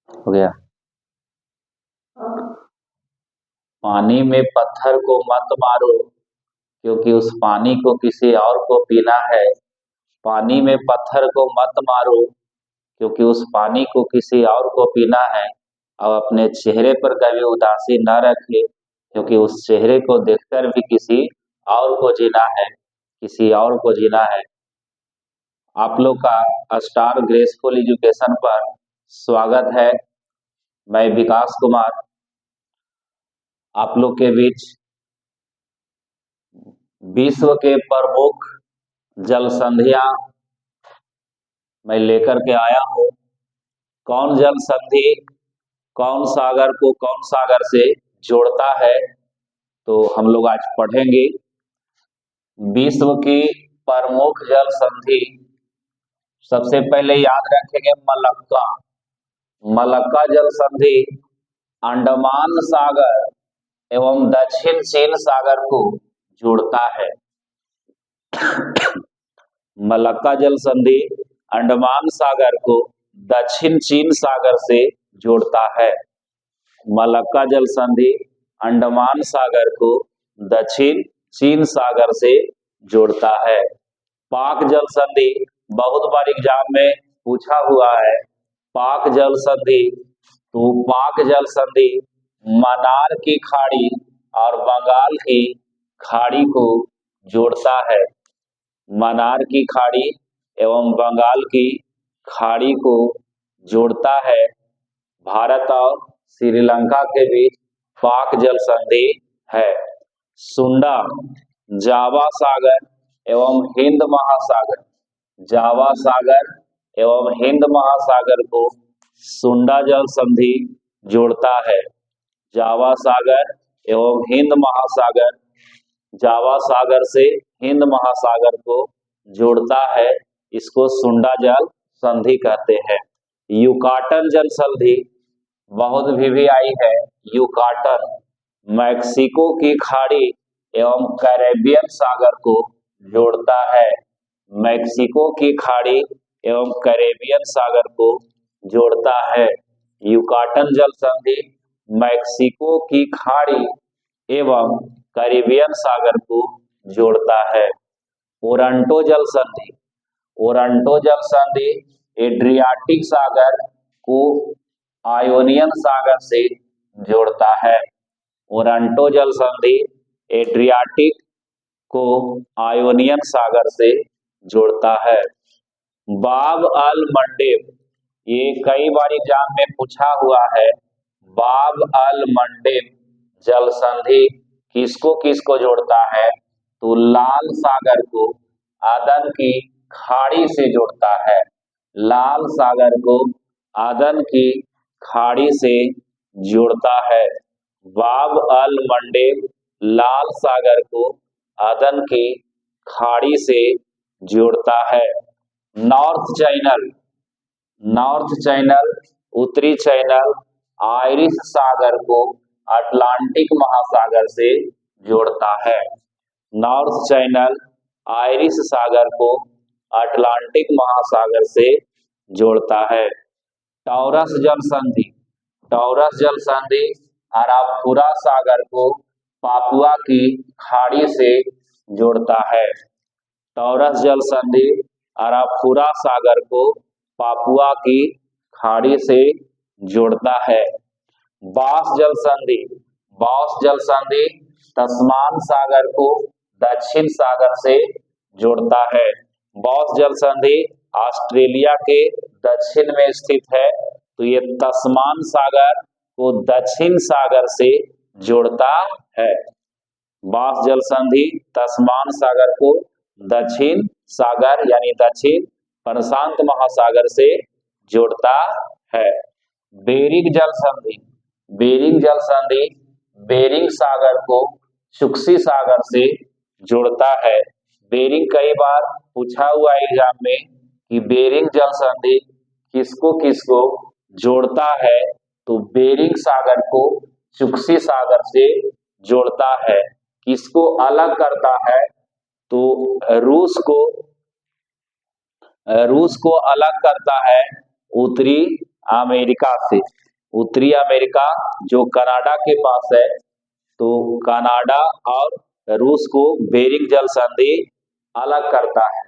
हो गया। पानी में पत्थर को मत मारो, क्योंकि उस पानी को किसी और को पीना है। पानी में पत्थर को मत मारो, क्योंकि उस पानी को किसी और को पीना है। और अपने चेहरे पर कभी उदासी न रखे, क्योंकि उस चेहरे को देखकर भी किसी और को जीना है, किसी और को जीना है। आप लोग का स्टार ग्रेसफुल एजुकेशन पर स्वागत है। मैं विकास कुमार आप लोग के बीच विश्व के प्रमुख जल संधियां मैं लेकर के आया हूँ। कौन जल संधि कौन सागर को कौन सागर से जोड़ता है, तो हम लोग आज पढ़ेंगे। विश्व की प्रमुख जल संधि सबसे पहले याद रखेंगे मलक्का। मलक्का जल संधि अंडमान सागर एवं दक्षिण चीन सागर को जोड़ता है। मलक्का जल संधि अंडमान सागर को दक्षिण चीन सागर से जोड़ता है। मलक्का जल संधि अंडमान सागर को दक्षिण चीन सागर से जोड़ता है। पाक जल संधि बहुत बार एग्जाम में पूछा हुआ है। पाक जल संधि, तो पाक जल संधि मन्नार की खाड़ी और बंगाल की खाड़ी को जोड़ता है। मन्नार की खाड़ी एवं बंगाल की खाड़ी को जोड़ता है। भारत और श्रीलंका के बीच पाक जल संधि है। सुंडा जावा सागर एवं हिंद महासागर, जावा सागर एवं हिंद महासागर को सुंडा जल संधि जोड़ता है। जावा सागर एवं हिंद महासागर जावा सागर से हिंद महासागर को जोड़ता है। इसको सुंडा जल संधि कहते हैं। युकाटन जल संधि बहुत भी आई है। युकाटन मैक्सिको की खाड़ी एवं कैरेबियन सागर को जोड़ता है। मैक्सिको की खाड़ी एवं कैरेबियन सागर को जोड़ता है। युकाटन जल संधि मैक्सिको की खाड़ी एवं कैरिबियन सागर को जोड़ता है। ओरंटो जल संधि, ओरंटो जल संधि एड्रियाटिक सागर को आयोनियन सागर से जोड़ता है। ओरंटो जल संधि एड्रियाटिक को आयोनियन सागर से जोड़ता है। बाब अल मंडेब, ये कई बार एग्जाम में पूछा हुआ है। बाब अल मंडेब जल संधि किसको किसको जोड़ता है, तो लाल सागर को अदन की खाड़ी से जोड़ता है। लाल सागर को अदन की खाड़ी से जोड़ता है। बाब अल मंडेब लाल सागर को अदन की खाड़ी से जोड़ता है। नॉर्थ चैनल, नॉर्थ चैनल उत्तरी चैनल आयरिश सागर को अटलांटिक महासागर से जोड़ता है। नॉर्थ चैनल आयरिश सागर को अटलांटिक महासागर से जोड़ता है। टॉरस जल संधि, टॉरस जल संधि अराफुरा सागर को पापुआ की खाड़ी से जोड़ता है। टॉरस जल संधि अराफुरा सागर को पापुआ की खाड़ी से जोड़ता है। बास जल संधि, बास जल संधि तस्मान सागर को दक्षिण सागर से जोड़ता है। बास जल संधि ऑस्ट्रेलिया के दक्षिण में स्थित है, तो ये तस्मान सागर को दक्षिण सागर से जोड़ता है। बास जल संधि तस्मान सागर को दक्षिण सागर यानी दक्षिण प्रशांत महासागर से जोड़ता है। बेरिंग जल संधि, बेरिंग जल संधि बेरिंग सागर को चुक्सी सागर से जोड़ता है। बेरिंग कई बार पूछा हुआ एग्जाम में कि बेरिंग जल संधि किसको किसको जोड़ता है, तो बेरिंग सागर को चुक्सी सागर से जोड़ता है। किसको अलग करता है, तो रूस को अलग करता है उत्तरी अमेरिका से। उत्तरी अमेरिका जो कनाडा के पास है, तो कनाडा और रूस को बेरिंग जल संधि अलग करता है।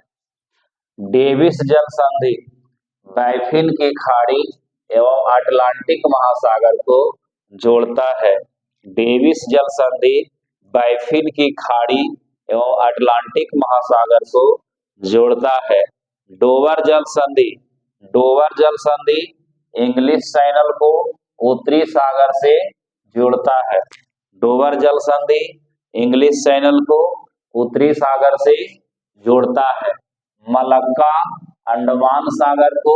डेविस जल संधि बायफिन की खाड़ी एवं अटलांटिक महासागर को जोड़ता है। डेविस जल संधि बायफिन की खाड़ी एवं अटलांटिक महासागर को जोड़ता है। डोवर जल संधि, डोवर जल संधि इंग्लिश चैनल को उत्तरी सागर से जोड़ता है। डोवर जल संधि इंग्लिश चैनल को उत्तरी सागर से जोड़ता है। मलक्का अंडमान सागर को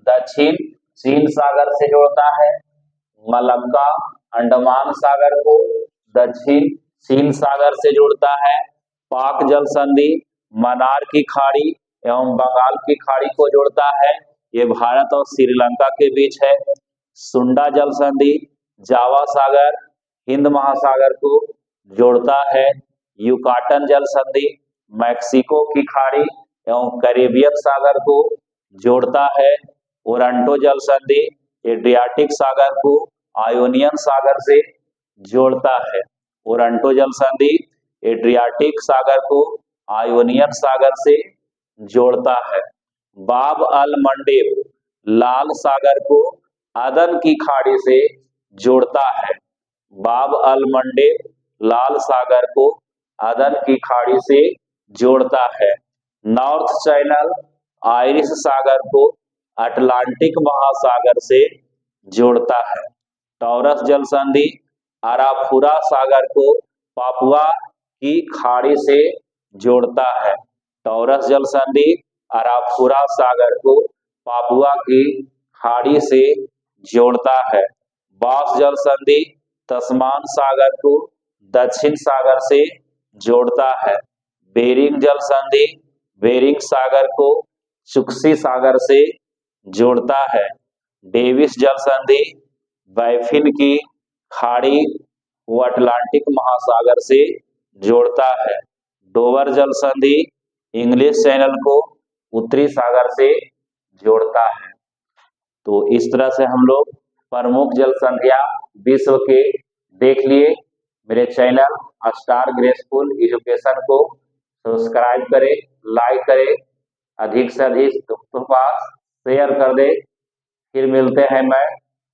दक्षिण चीन सागर से जोड़ता है। मलक्का अंडमान सागर को दक्षिण चीन सागर से जोड़ता है। पाक जल संधि मन्नार की खाड़ी एवं बंगाल की खाड़ी को जोड़ता है। ये भारत और श्रीलंका के बीच है। सुंडा जल संधि जावा सागर हिंद महासागर को जोड़ता है। युकाटन जल संधि मैक्सिको की खाड़ी एवं कैरेबियन सागर को जोड़ता है। ओरंटो जल संधि एड्रियाटिक सागर को आयोनियन सागर से जोड़ता है। ओरंटो जल संधि एड्रियाटिक सागर को आयोनियन सागर से जोड़ता है। बाब अल मंडेब लाल सागर को अदन की खाड़ी से जोड़ता है। बाब अल मंडेब लाल सागर को अदन की खाड़ी से जोड़ता है। नॉर्थ चैनल आयरिश सागर को अटलांटिक महासागर से जोड़ता है। टॉरस जल संधि अराफुरा सागर को पापुआ की खाड़ी से जोड़ता है। टॉरस जल संधि अराफुरा सागर को पापुआ की खाड़ी से जोड़ता है। बास जल संधि तस्मान सागर को दक्षिण सागर से जोड़ता है। बेरिंग जल संधि बेरिंग सागर को चुक्सी सागर से जोड़ता है। डेविस जल संधि बायफिन की खाड़ी को अटलांटिक महासागर से जोड़ता है। डोवर जल संधि इंग्लिश चैनल को उत्तरी सागर से जोड़ता है। तो इस तरह से हम लोग प्रमुख जल संधियां विश्व के देख लिए। मेरे चैनल स्टार ग्रेसफुल एजुकेशन को सब्सक्राइब करें, लाइक करें, अधिक से अधिक दोस्तों के पास शेयर कर दे। फिर मिलते हैं मैं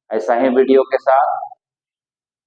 ऐसा ही वीडियो के साथ।